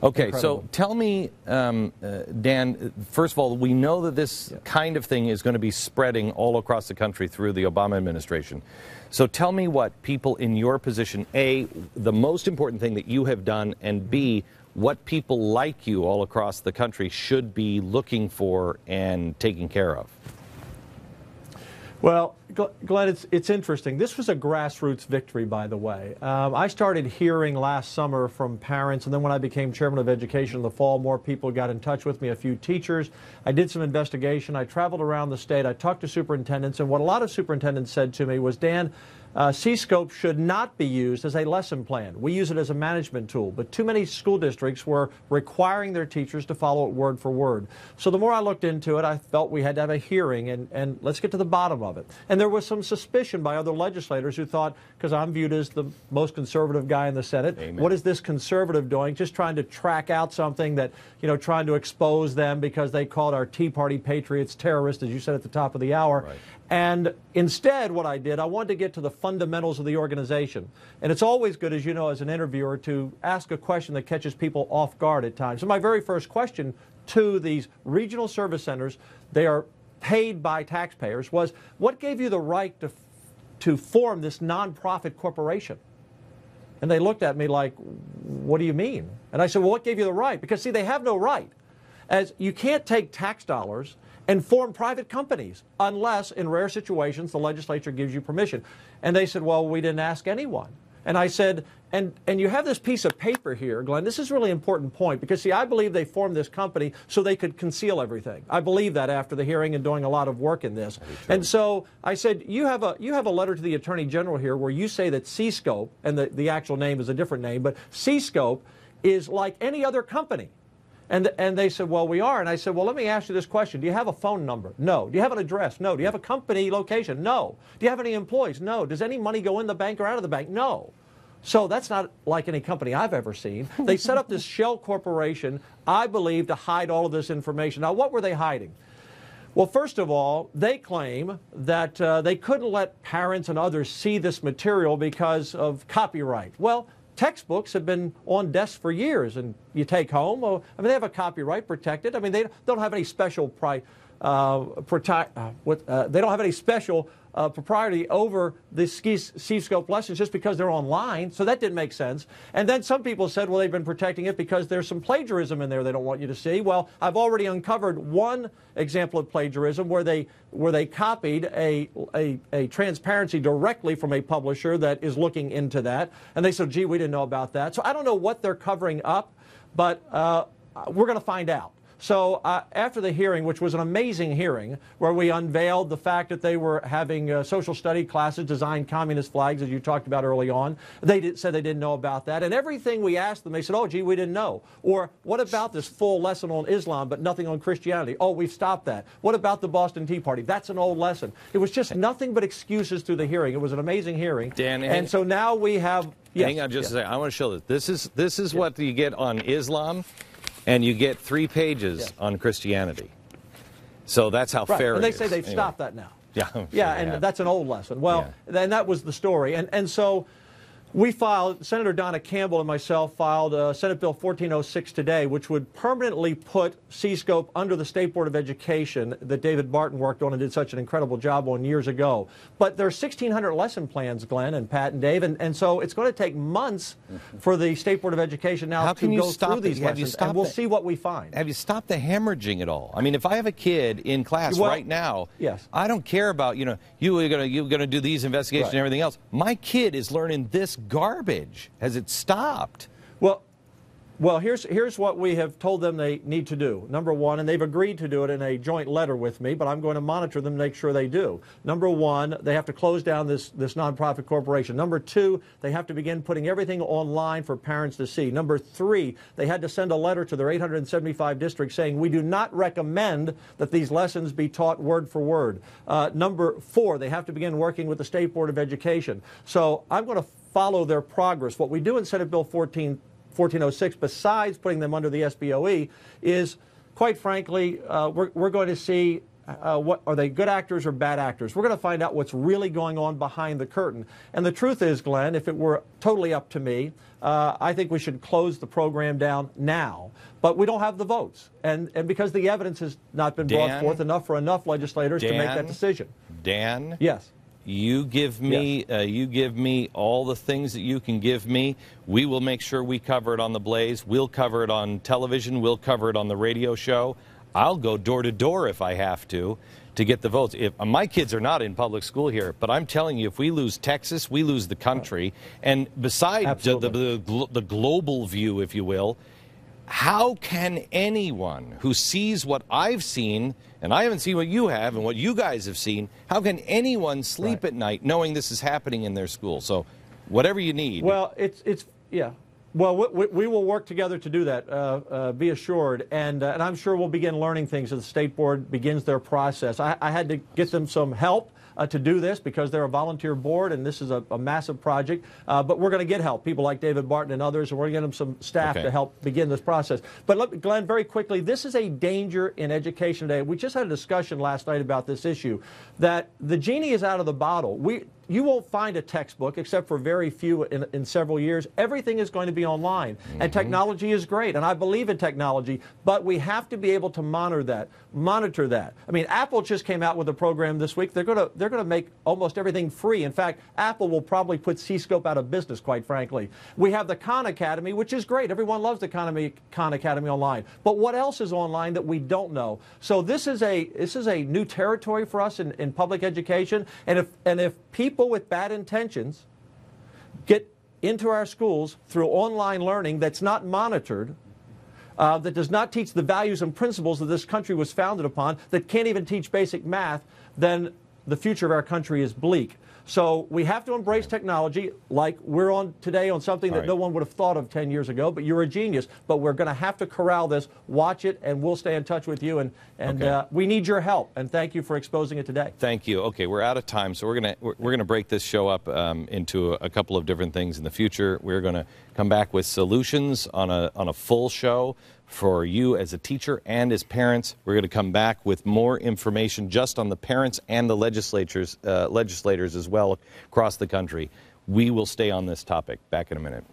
Okay, incredible. so tell me, Dan, first of all, we know that this kind of thing is going to be spreading all across the country through the Obama administration. So tell me what people in your position, A, the most important thing that you have done, and B, what people like you all across the country should be looking for and taking care of. Well, Glenn, it's interesting. This was a grassroots victory, by the way. I started hearing last summer from parents, and then when I became chairman of education in the fall, more people got in touch with me, a few teachers. I did some investigation. I traveled around the state. I talked to superintendents, and what a lot of superintendents said to me was, Dan, CScope should not be used as a lesson plan. We use it as a management tool, but too many school districts were requiring their teachers to follow it word for word. So the more I looked into it, I felt we had to have a hearing, and let's get to the bottom of it. And there was some suspicion by other legislators who thought, because I'm viewed as the most conservative guy in the Senate, Amen. What is this conservative doing? Just trying to track out something that, trying to expose them because they called our Tea Party patriots terrorists, as you said at the top of the hour. Right. And instead, what I did, I wanted to get to the fundamentals of the organization. And it's always good, as you know, as an interviewer, to ask a question that catches people off guard at times. So my very first question to these regional service centers, they are paid by taxpayers, was what gave you the right to form this nonprofit corporation? And they looked at me like, what do you mean? And I said, well, what gave you the right? Because, see, they have no right. As you can't take tax dollars and form private companies unless, in rare situations, the legislature gives you permission. And they said, well, we didn't ask anyone. And I said, and you have this piece of paper here, Glenn. This is a really important point because, see, I believe they formed this company so they could conceal everything. I believe that after the hearing and doing a lot of work in this. And so I said, you have a letter to the Attorney General here where you say that CScope, and the actual name is a different name, but CScope is like any other company. And they said, well, we are. And I said, well, let me ask you this question. Do you have a phone number? No. Do you have an address? No. Do you have a company location? No. Do you have any employees? No. Does any money go in the bank or out of the bank? No. So that's not like any company I've ever seen. They set up this shell corporation, I believe, to hide all of this information. Now, what were they hiding? Well, first of all, they claim that they couldn't let parents and others see this material because of copyright. Well, textbooks have been on desks for years, and you take home. I mean, they have a copyright protected. I mean, they don't have any special they don't have any special propriety over the CScope lessons just because they're online. So that didn't make sense. And then some people said, well, they've been protecting it because there's some plagiarism in there they don't want you to see. Well, I've already uncovered one example of plagiarism where they copied a transparency directly from a publisher that is looking into that. And they said, gee, we didn't know about that. So I don't know what they're covering up, but we're going to find out. So after the hearing, which was an amazing hearing, where we unveiled the fact that they were having social study classes design communist flags, as you talked about early on, they said they didn't know about that. And everything we asked them, they said, oh, gee, we didn't know. Or what about this full lesson on Islam but nothing on Christianity? Oh, we've stopped that. What about the Boston Tea Party? That's an old lesson. It was just nothing but excuses through the hearing. It was an amazing hearing. Dan, and so now we have... Yes, hang on just a second. I want to show this. This is what you get on Islam. And you get 3 pages on Christianity. So that's how fair it is. And they say they've stopped that now. Yeah, and that's an old lesson. Well, then that was the story. And so we filed, Senator Donna Campbell and myself filed Senate Bill 1406 today, which would permanently put CScope under the State Board of Education that David Barton worked on and did such an incredible job on years ago. But there are 1,600 lesson plans, Glenn and Pat and Dave, and so it's going to take months for the State Board of Education now to go through these lessons, and we'll see what we find. Have you stopped the hemorrhaging at all? I mean, if I have a kid in class right now, I don't care about, you're going to do these investigations and everything else. My kid is learning this garbage. Has it stopped? Well, here's what we have told them they need to do. Number one, and they've agreed to do it in a joint letter with me, but I'm going to monitor them to make sure they do. Number one, they have to close down this nonprofit corporation. Number two, they have to begin putting everything online for parents to see. Number three, they had to send a letter to their 875 districts saying we do not recommend that these lessons be taught word for word. Number four, they have to begin working with the State Board of Education. So I'm going to follow their progress. What we do in Senate Bill 1406, besides putting them under the SBOE, is, quite frankly, we're going to see what are they, good actors or bad actors? We're going to find out what's really going on behind the curtain. And the truth is, Glenn, if it were totally up to me, I think we should close the program down now. But we don't have the votes. And because the evidence has not been brought forth enough for enough legislators to make that decision. Dan? Yes. You give me all the things that you can give me. We will make sure we cover it on the Blaze. We'll cover it on television. We'll cover it on the radio show. I'll go door to door if I have to get the votes. If my kids are not in public school here, but I'm telling you, if we lose Texas, we lose the country. And besides the global view, if you will, how can anyone who sees what I've seen, and I haven't seen what you have and what you guys have seen, how can anyone sleep at night knowing this is happening in their school? So whatever you need. Well, yeah. Well, we will work together to do that, be assured. And I'm sure we'll begin learning things as the State Board begins their process. I had to get them some help to do this because they're a volunteer board and this is a massive project. But we're going to get help, people like David Barton and others, and we're going to get them some staff to help begin this process. But Glenn, very quickly, this is a danger in education today. We just had a discussion last night about this issue, that the genie is out of the bottle. You won't find a textbook, except for very few in several years. Everything is going to be online. And technology is great, and I believe in technology, but we have to be able to monitor that. I mean, Apple just came out with a program this week. They're going to make almost everything free. In fact, Apple will probably put CScope out of business, quite frankly. We have the Khan Academy, which is great. Everyone loves the Khan Academy online. But what else is online that we don't know? So this is a new territory for us in public education. And if people with bad intentions get into our schools through online learning that's not monitored, that does not teach the values and principles that this country was founded upon, that can't even teach basic math, then the future of our country is bleak. So we have to embrace technology like we're on today on something that no one would have thought of 10 years ago, but you're a genius. But we're going to have to corral this, watch it, and we'll stay in touch with you. And we need your help. And thank you for exposing it today. Thank you. Okay, we're out of time, so we're gonna break this show up into a couple of different things in the future. We're going to come back with solutions on a full show for you as a teacher and as parents. We're going to come back with more information just on the parents and the legislators as well across the country. We will stay on this topic. Back in a minute.